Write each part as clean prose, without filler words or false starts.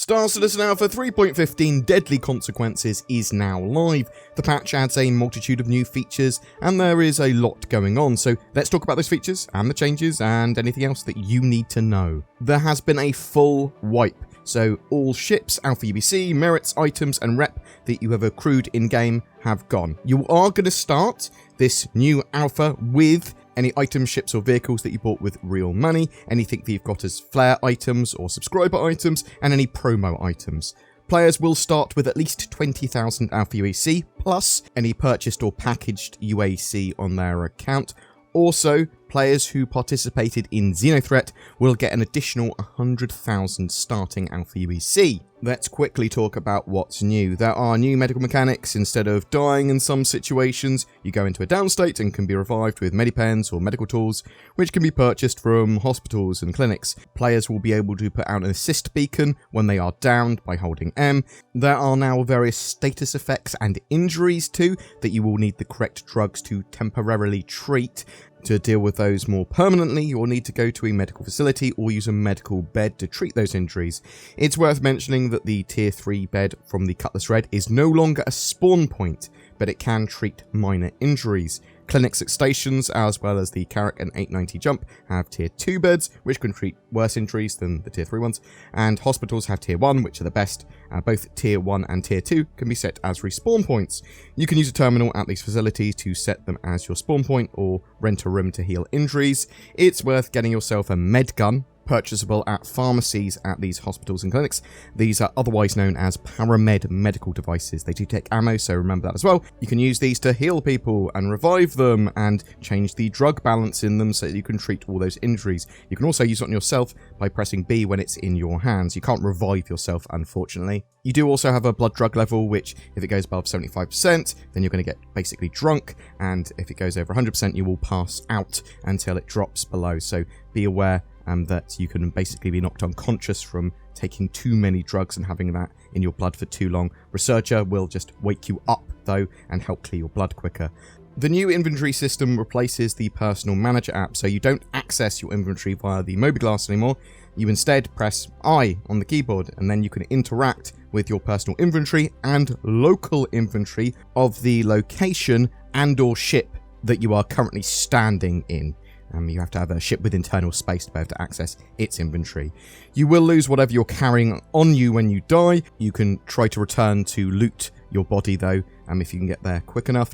Star Citizen Alpha 3.15 Deadly Consequences is now live. The patch adds a multitude of new features and there is a lot going on, so let's talk about those features and the changes and anything else that you need to know. There has been a full wipe, so all ships, Alpha UBC, merits, items and rep that you have accrued in-game have gone. You are going to start this new Alpha with any items, ships or vehicles that you bought with real money, anything that you've got as flare items or subscriber items, and any promo items. Players will start with at least 20,000 Alpha UAC, plus any purchased or packaged UAC on their account. Also, players who participated in Xenothreat will get an additional 100,000 starting Alpha UEC. Let's quickly talk about what's new. There are new medical mechanics. Instead of dying in some situations, you go into a down state and can be revived with medipens or medical tools, which can be purchased from hospitals and clinics. Players will be able to put out an assist beacon when they are downed by holding M. There are now various status effects and injuries too that you will need the correct drugs to temporarily treat. To deal with those more permanently, you'll need to go to a medical facility or use a medical bed to treat those injuries. It's worth mentioning that the Tier 3 bed from the Cutlass Red is no longer a spawn point, but it can treat minor injuries. Clinics at stations, as well as the Carrack and 890 Jump, have Tier 2 beds, which can treat worse injuries than the Tier 3 ones, and hospitals have Tier 1, which are the best. Both Tier 1 and Tier 2 can be set as respawn points. You can use a terminal at these facilities to set them as your spawn point, or rent a room to heal injuries. It's worth getting yourself a med gun, purchasable at pharmacies at these hospitals and clinics. These are otherwise known as paramed medical devices. They do take ammo, so remember that as well. You can use these to heal people and revive them and change the drug balance in them so that you can treat all those injuries. You can also use it on yourself by pressing B when it's in your hands. You can't revive yourself, unfortunately. You do also have a blood drug level, which if it goes above 75%, then you're going to get basically drunk, and if it goes over 100%, you will pass out until it drops below. So be aware that you can basically be knocked unconscious from taking too many drugs and having that in your blood for too long. Researcher will just wake you up, though, and help clear your blood quicker. The new inventory system replaces the Personal Manager app, so you don't access your inventory via the Mobiglass anymore. You instead press I on the keyboard, and then you can interact with your personal inventory and local inventory of the location and or ship that you are currently standing in. You have to have a ship with internal space to be able to access its inventory. You will lose whatever you're carrying on you when you die. You can try to return to loot your body though, if you can get there quick enough.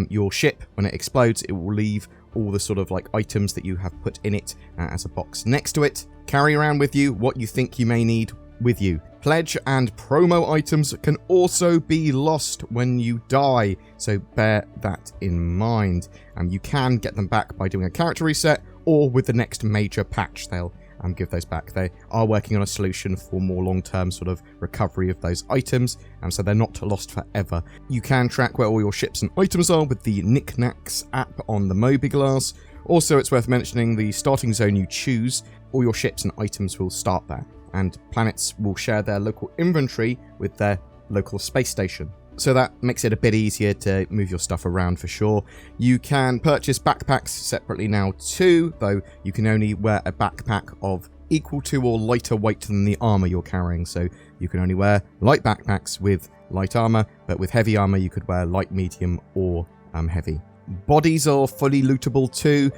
Your ship, when it explodes, it will leave all the sort of like items that you have put in it as a box next to it. Carry around with you what you think you may need with you. Pledge and promo items can also be lost when you die, so bear that in mind. You can get them back by doing a character reset, or with the next major patch they'll give those back. They are working on a solution for more long-term sort of recovery of those items, so they're not lost forever. You can track where all your ships and items are with the Knickknacks app on the Mobiglass. Also, it's worth mentioning the starting zone you choose, all your ships and items will start there, and planets will share their local inventory with their local space station. So that makes it a bit easier to move your stuff around for sure. You can purchase backpacks separately now too, though you can only wear a backpack of equal to or lighter weight than the armor you're carrying. So you can only wear light backpacks with light armor, but with heavy armor you could wear light, medium, or heavy. Bodies are fully lootable too,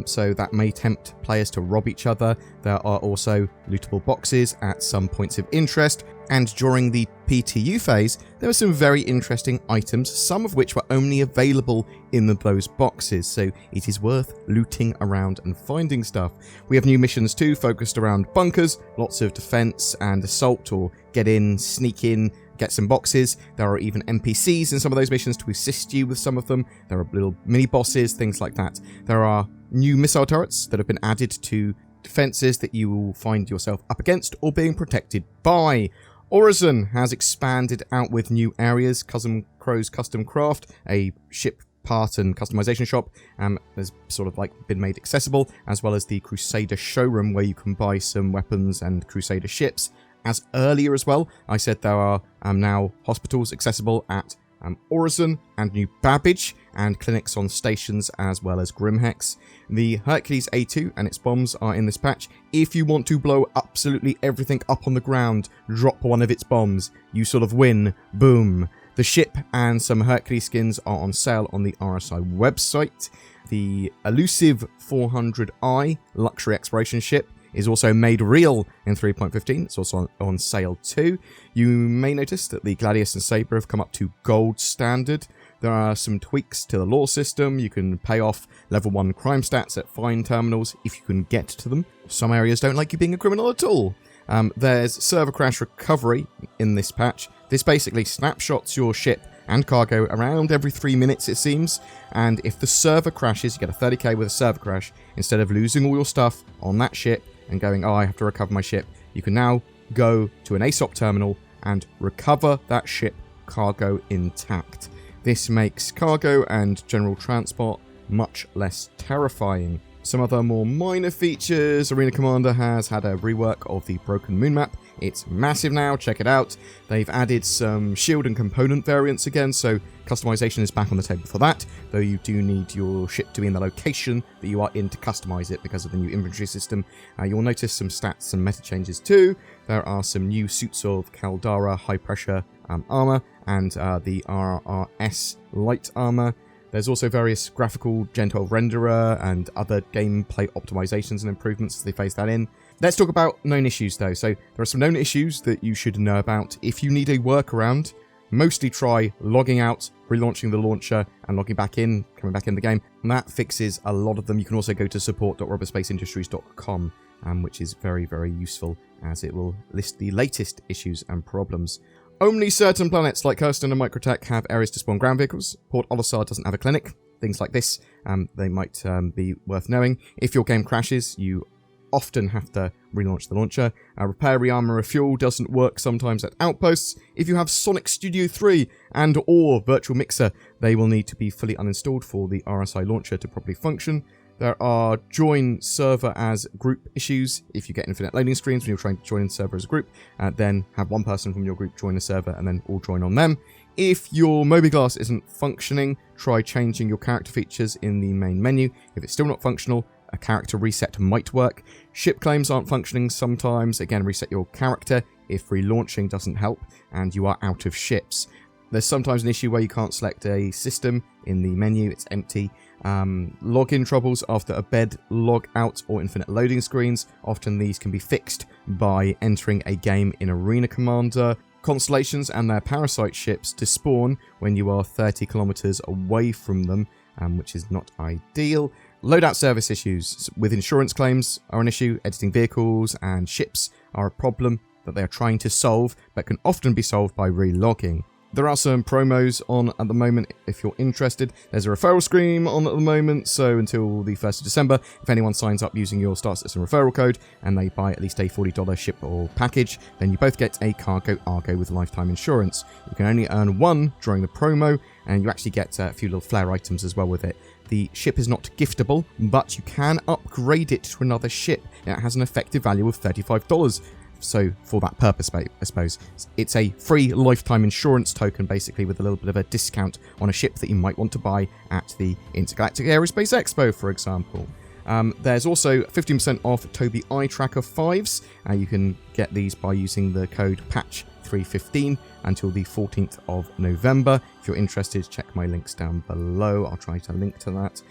so that may tempt players to rob each other. There are also lootable boxes at some points of interest, and during the PTU phase, there were some very interesting items, some of which were only available in those boxes, so it is worth looting around and finding stuff. We have new missions too, focused around bunkers, lots of defense and assault, or get in, sneak in, get some boxes. There are even NPCs in some of those missions to assist you with some of them. There are little mini bosses, things like that. There are new missile turrets that have been added to defenses that you will find yourself up against or being protected by. Horizon has expanded out with new areas. Cousin Crow's Custom Craft, a ship part and customization shop, has sort of like been made accessible, as well as the Crusader showroom where you can buy some weapons and Crusader ships. As earlier as well, I said there are now hospitals accessible at Orison and New Babbage, and clinics on stations as well as Grimhex. The Hercules A2 and its bombs are in this patch. If you want to blow absolutely everything up on the ground, drop one of its bombs. You sort of win. Boom. The ship and some Hercules skins are on sale on the RSI website. The elusive 400i luxury exploration ship is also made real in 3.15. It's also on sale too. You may notice that the Gladius and Sabre have come up to gold standard. There are some tweaks to the lore system. You can pay off level 1 crime stats at fine terminals if you can get to them. Some areas don't like you being a criminal at all. There's server crash recovery in this patch. This basically snapshots your ship and cargo around every 3 minutes, it seems, and if the server crashes, you get a 30k with a server crash. Instead of losing all your stuff on that ship and going, oh, I have to recover my ship, you can now go to an ASOP terminal and recover that ship cargo intact. This makes cargo and general transport much less terrifying. Some other more minor features: Arena Commander has had a rework of the Broken Moon map. It's massive now, check it out. They've added some shield and component variants again, so customization is back on the table for that, though you do need your ship to be in the location that you are in to customize it because of the new inventory system. You'll notice some stats and meta changes too. There are some new suits of Caldara high pressure armor and the RRS light armor. There's also various graphical Gen 12 renderer and other gameplay optimizations and improvements as they phase that in. Let's talk about known issues though. So there are some known issues that you should know about. If you need a workaround, mostly try logging out, relaunching the launcher, and logging back in, coming back in the game. And that fixes a lot of them. You can also go to support.robotspaceindustries.com, which is very, very useful as it will list the latest issues and problems. Only certain planets like Kirsten and Microtech have areas to spawn ground vehicles. Port Olisar doesn't have a clinic. Things like this, they might be worth knowing. If your game crashes, you often have to relaunch the launcher. Repair, rearmor, refuel doesn't work sometimes at outposts. If you have Sonic Studio 3 and or Virtual Mixer, they will need to be fully uninstalled for the RSI launcher to properly function. There are join server as group issues. If you get infinite loading screens when you're trying to join a server as a group, then have one person from your group join a server and then all join on them. If your mobiGlass isn't functioning, try changing your character features in the main menu. If it's still not functional, a character reset might work. Ship claims aren't functioning sometimes. Again, reset your character if relaunching doesn't help and you are out of ships. There's sometimes an issue where you can't select a system in the menu, it's empty. Login troubles after a bed log out or infinite loading screens. Often these can be fixed by entering a game in Arena Commander. Constellations and their parasite ships despawn when you are 30 kilometers away from them, which is not ideal. Loadout service issues with insurance claims are an issue. Editing vehicles and ships are a problem that they are trying to solve, but can often be solved by relogging. There are some promos on at the moment if you're interested. There's a referral scheme on at the moment, so until the 1st of December, if anyone signs up using your Star Citizen referral code and they buy at least a $40 ship or package, then you both get a Cargo Argo with lifetime insurance. You can only earn one during the promo, and you actually get a few little flair items as well with it. The ship is not giftable, but you can upgrade it to another ship. It has an effective value of $35. So for that purpose, I suppose, it's a free lifetime insurance token, basically, with a little bit of a discount on a ship that you might want to buy at the Intergalactic Aerospace Expo, for example. There's also 15% off Tobii Eye Tracker 5s. You can get these by using the code PATCH315 until the 14th of November. If you're interested, check my links down below. I'll try to link to that.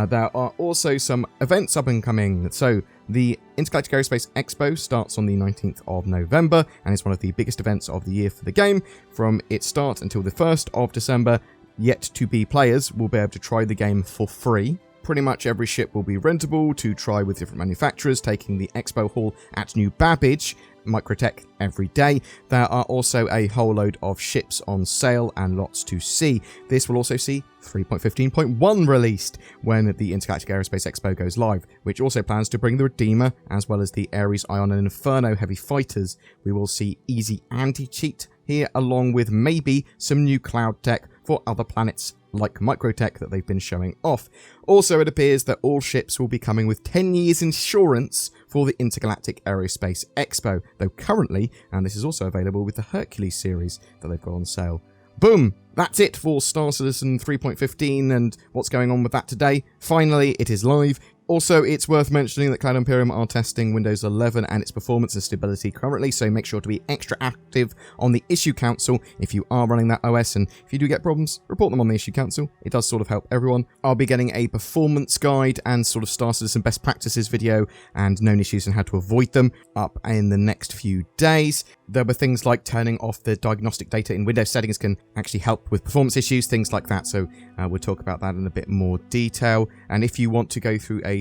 There are also some events up and coming. So the Intergalactic Aerospace Expo starts on the 19th of November and is one of the biggest events of the year for the game. From its start until the 1st of December, yet-to-be players will be able to try the game for free. Pretty much every ship will be rentable to try with different manufacturers, taking the expo hall at New Babbage, Microtech every day. There are also a whole load of ships on sale and lots to see. This will also see 3.15.1 released when the Intergalactic Aerospace Expo goes live, which also plans to bring the Redeemer as well as the Ares, Ion and Inferno heavy fighters. We will see easy anti-cheat here, along with maybe some new cloud tech for other planets like Microtech that they've been showing off. Also, it appears that all ships will be coming with 10 years insurance for the Intergalactic Aerospace Expo, though currently, and this is also available with the Hercules series that they've got on sale. boom! That's it for Star Citizen 3.15 and what's going on with that today. Finally, it is live. Also, it's worth mentioning that Cloud Imperium are testing Windows 11 and its performance and stability currently, so make sure to be extra active on the Issue Council if you are running that OS, and if you do get problems, report them on the Issue Council. It does sort of help everyone. I'll be getting a performance guide and sort of Star Citizen best practices video and known issues and how to avoid them up in the next few days. There were things like turning off the diagnostic data in Windows settings can actually help with performance issues, things like that, so we'll talk about that in a bit more detail. And if you want to go through a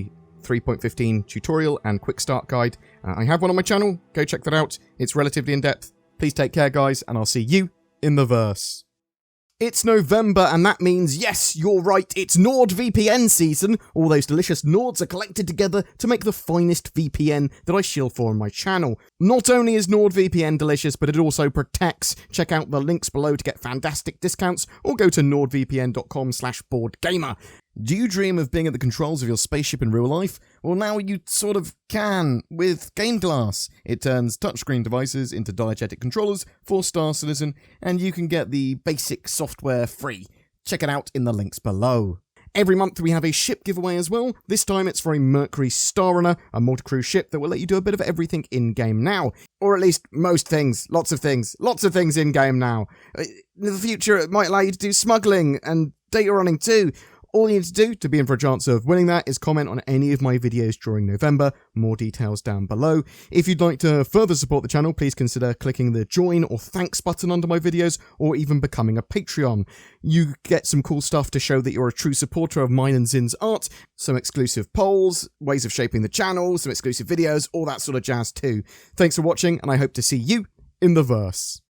3.15 tutorial and quick start guide, I have one on my channel. Go check that out. It's relatively in-depth. Please take care, guys, and I'll see you in the verse. It's November, and that means, yes, you're right, it's NordVPN season. All those delicious Nords are collected together to make the finest VPN that I shill for on my channel. Not only is NordVPN delicious, but it also protects. Check out the links below to get fantastic discounts, or go to nordvpn.com/BoredGamer. Do you dream of being at the controls of your spaceship in real life? Well, now you sort of can with Game Glass. It turns touchscreen devices into diegetic controllers for Star Citizen, and you can get the basic software free. Check it out in the links below. Every month we have a ship giveaway as well. This time it's for a Mercury Starrunner, a multi-crew ship that will let you do a bit of everything in-game now. Or at least most things. Lots of things in-game now. In the future it might allow you to do smuggling and data running too. All you need to do to be in for a chance of winning that is comment on any of my videos during November. More details down below. If you'd like to further support the channel, please consider clicking the join or thanks button under my videos, or even becoming a Patreon. You get some cool stuff to show that you're a true supporter of mine and Zin's art, some exclusive polls, ways of shaping the channel, some exclusive videos, all that sort of jazz too. Thanks for watching, and I hope to see you in the verse.